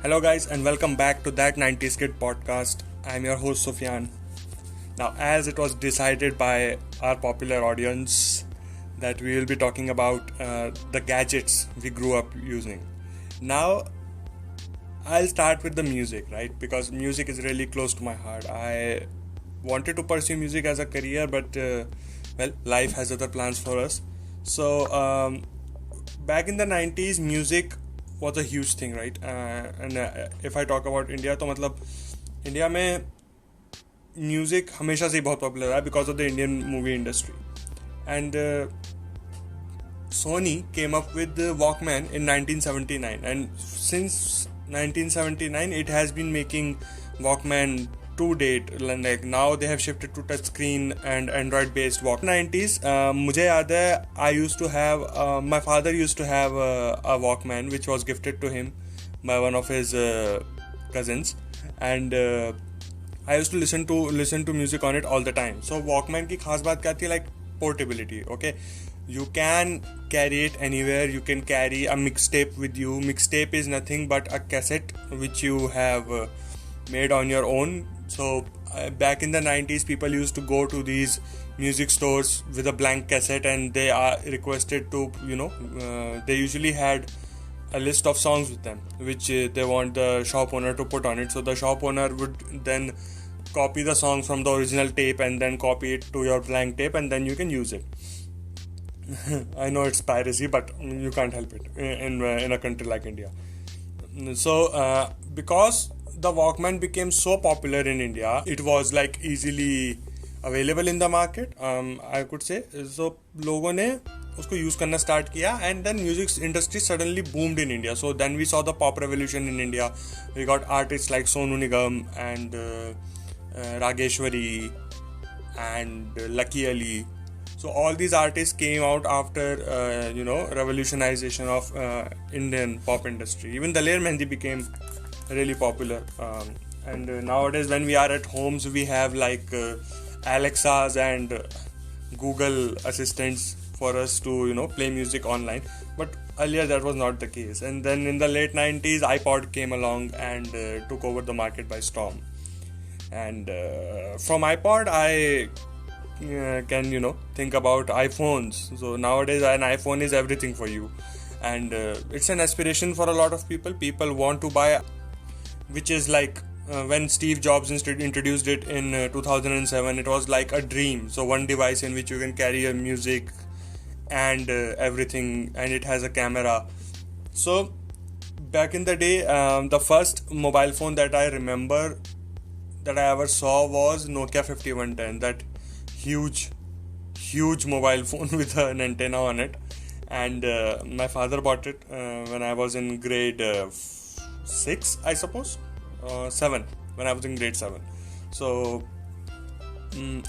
Hello, guys, and welcome back to That 90s Kid podcast. I'm your host, Sufyan. Now, as it was decided by our popular audience that we will be talking about the gadgets we grew up using. Now, I'll start with the music, right? Because music is really close to my heart. I wanted to pursue music as a career, but life has other plans for us. So, back in the 90s, music was a huge thing, right? And if I talk about India, तो मतलब India में music हमेशा से ही बहुत popular रहा because of the Indian movie industry and Sony came up with the Walkman in 1979, and since 1979 it has been making Walkman to date. Like now they have shifted to touchscreen and Android based Walkman. 90s मुझे याद है I used to have my father used to have a Walkman which was gifted to him by one of his cousins, and I used to listen to music on it all the time. So Walkman की खास बात क्या थी? Like portability. Okay, you can carry it anywhere. You can carry a mixtape with you. Mixtape is nothing but a cassette which you have made on your own. So back in the 90s, people used to go to these music stores with a blank cassette, and they are requested to they usually had a list of songs with them which they want the shop owner to put on it. So the shop owner would then copy the song from the original tape and then copy it to your blank tape, and then you can use it. I know it's piracy, but you can't help it in a country like India. So because the Walkman became so popular in India, it was like easily available in the market, I could say. So लोगों ने उसको use करना start किया, and then music industry suddenly boomed in India. So then we saw the pop revolution in India. We got artists like Sonu Nigam and Rageshwari and Lucky Ali. So all these artists came out after revolutionization of Indian pop industry. Even Daler Mehndi became really popular, and nowadays when we are at homes, we have like Alexas and Google assistants for us to play music online. But earlier that was not the case. And then in the late 90s, iPod came along and took over the market by storm. And from iPod, I can think about iPhones. So nowadays an iPhone is everything for you, and it's an aspiration for a lot of people want to buy, which is like when Steve Jobs introduced it in 2007, it was like a dream. So one device in which you can carry your music and everything, and it has a camera. So back in the day, the first mobile phone that I remember that I ever saw was Nokia 5110, that huge mobile phone with an antenna on it. And my father bought it when I was in grade 6, I suppose, 7, when I was in grade 7. So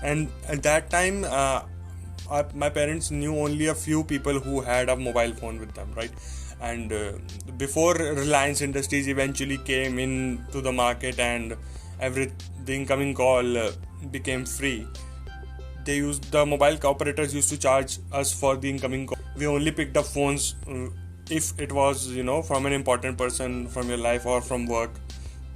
and at that time my parents knew only a few people who had a mobile phone with them, right? And before Reliance Industries eventually came into the market and the incoming call became free, the mobile operators used to charge us for the incoming call. We only picked up phones if it was from an important person from your life or from work.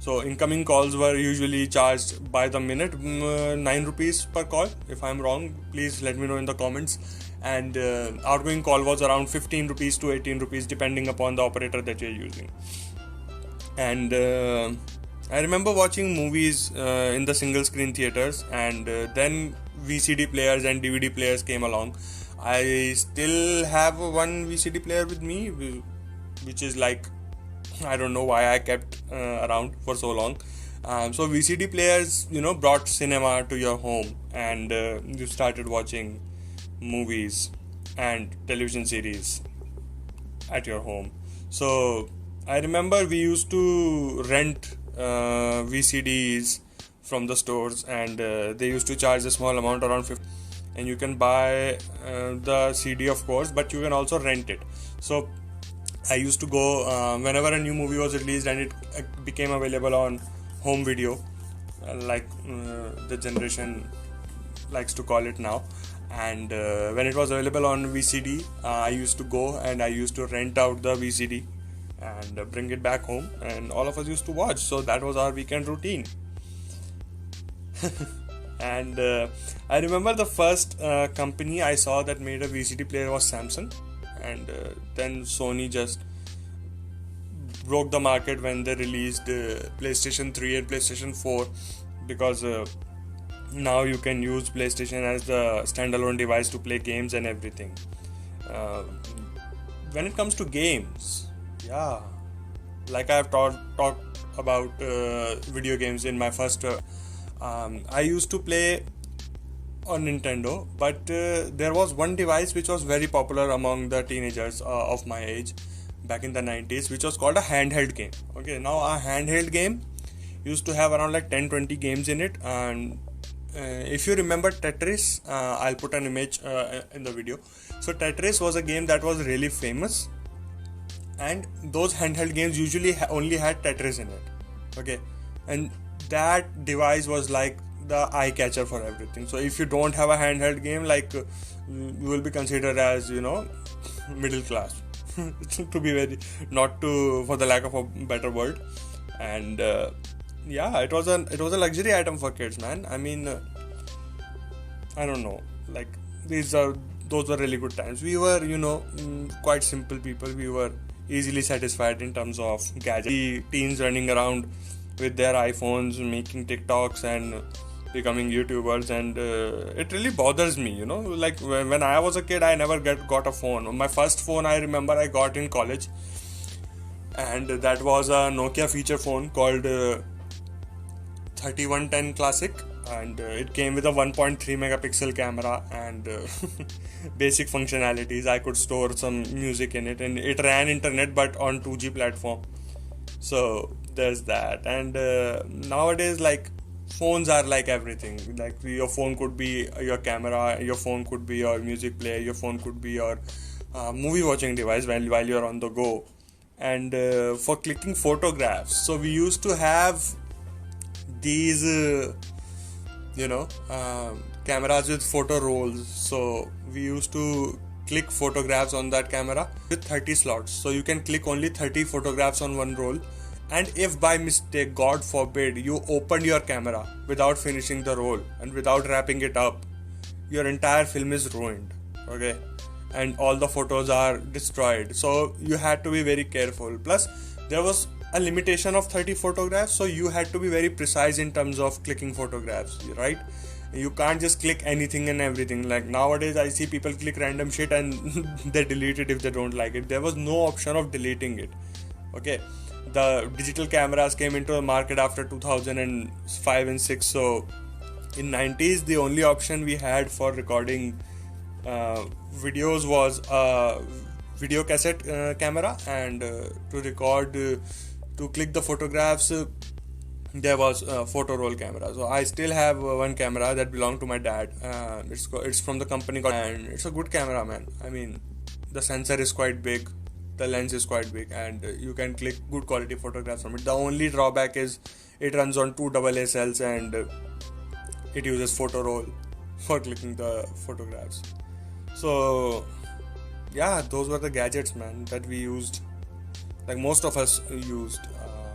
So incoming calls were usually charged by the minute, 9 rupees per call. If I'm wrong, please let me know in the comments. And outgoing call was around 15 rupees to 18 rupees depending upon the operator that you're using. And I remember watching movies in the single screen theaters, and then VCD players and DVD players came along. I still have one VCD player with me, which is like, I don't know why I kept around for so long. So VCD players, brought cinema to your home, and you started watching movies and television series at your home. So I remember we used to rent VCDs from the stores, and they used to charge a small amount, around 50, and you can buy the CD, of course, but you can also rent it. So I used to go whenever a new movie was released and it became available on home video, like the generation likes to call it now. And when it was available on VCD, I used to go and I used to rent out the VCD and bring it back home, and all of us used to watch. So that was our weekend routine. And I remember the first company I saw that made a VCD player was Samsung, and then Sony just broke the market when they released PlayStation 3 and PlayStation 4, because now you can use PlayStation as the standalone device to play games and everything. Uh, when it comes to games, yeah, like I've talked about video games in my first. I used to play on Nintendo, but there was one device which was very popular among the teenagers of my age back in the 90s, which was called a handheld game. Okay, now a handheld game used to have around like 10-20 games in it, and if you remember Tetris, I'll put an image in the video. So Tetris was a game that was really famous, and those handheld games usually only had Tetris in it. Okay, and that device was like the eye catcher for everything. So if you don't have a handheld game, like you will be considered as, you know, middle class, to be very, not to, for the lack of a better word. And yeah, it was a luxury item for kids, man. I mean, I don't know, like those were really good times. We were, you know, quite simple people. We were easily satisfied in terms of gadgets. The teens running around with their iPhones, making TikToks and becoming YouTubers, and it really bothers me, you know. Like when I was a kid, I never got a phone. My first phone I remember I got in college, and that was a Nokia feature phone called 3110 Classic, and it came with a 1.3 megapixel camera and basic functionalities. I could store some music in it, and it ran internet but on 2G platform. So there's that. And nowadays, like, phones are like everything. Like, your phone could be your camera, your phone could be your music player, your phone could be your movie watching device while you're on the go. And for clicking photographs, so we used to have these cameras with photo rolls. So we used to click photographs on that camera with 30 slots, so you can click only 30 photographs on one roll. And if by mistake, God forbid, you opened your camera without finishing the roll and without wrapping it up, your entire film is ruined. Okay, and all the photos are destroyed. So you had to be very careful. Plus, there was a limitation of 30 photographs, so you had to be very precise in terms of clicking photographs, right? You can't just click anything and everything. Like nowadays, I see people click random shit and they delete it if they don't like it. There was no option of deleting it. Okay, the digital cameras came into the market after 2005 and 6. So in 90s, the only option we had for recording videos was a video cassette camera, and to record, to click the photographs, there was a photo roll camera. So I still have one camera that belonged to my dad. It's from the company called, and it's a good camera, man. I mean, the sensor is quite big, the lens is quite big, and you can click good quality photographs from it. The only drawback is it runs on 2 AA cells, and it uses photo roll for clicking the photographs. So yeah, those were the gadgets, man, that we used, like most of us used,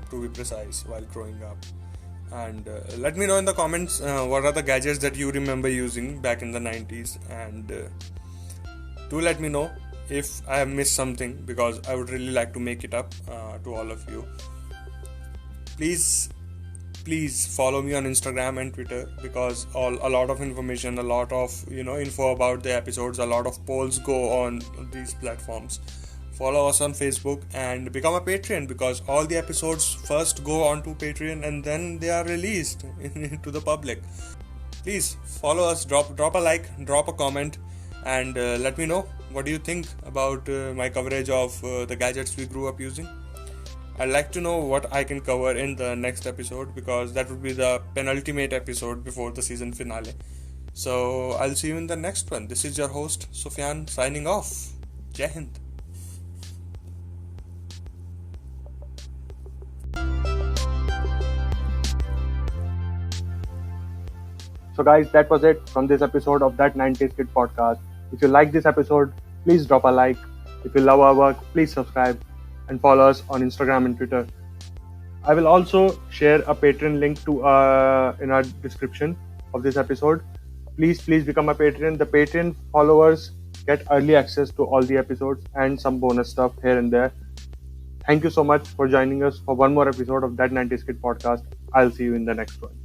to be precise, while growing up. And let me know in the comments what are the gadgets that you remember using back in the 90s, and do let me know if I have missed something, because I would really like to make it up to all of you. Please follow me on Instagram and Twitter, because a lot of information, a lot of info about the episodes, a lot of polls go on these platforms. Follow us on Facebook and become a Patreon, because all the episodes first go on to Patreon and then they are released to the public. Please follow us, drop a like, drop a comment, and let me know what do you think about my coverage of the gadgets we grew up using. I'd like to know what I can cover in the next episode, because that would be the penultimate episode before the season finale. So I'll see you in the next one. This is your host Sufyan signing off. Jai Hind. So guys, that was it from this episode of That 90s Kid podcast. If you like this episode, please drop a like. If you love our work, please subscribe. and follow us on Instagram and Twitter. I will also share a Patreon link to in our description of this episode. Please become a Patreon. The Patreon followers get early access to all the episodes and some bonus stuff here and there. Thank you so much for joining us for one more episode of That 90s Kid podcast. I'll see you in the next one.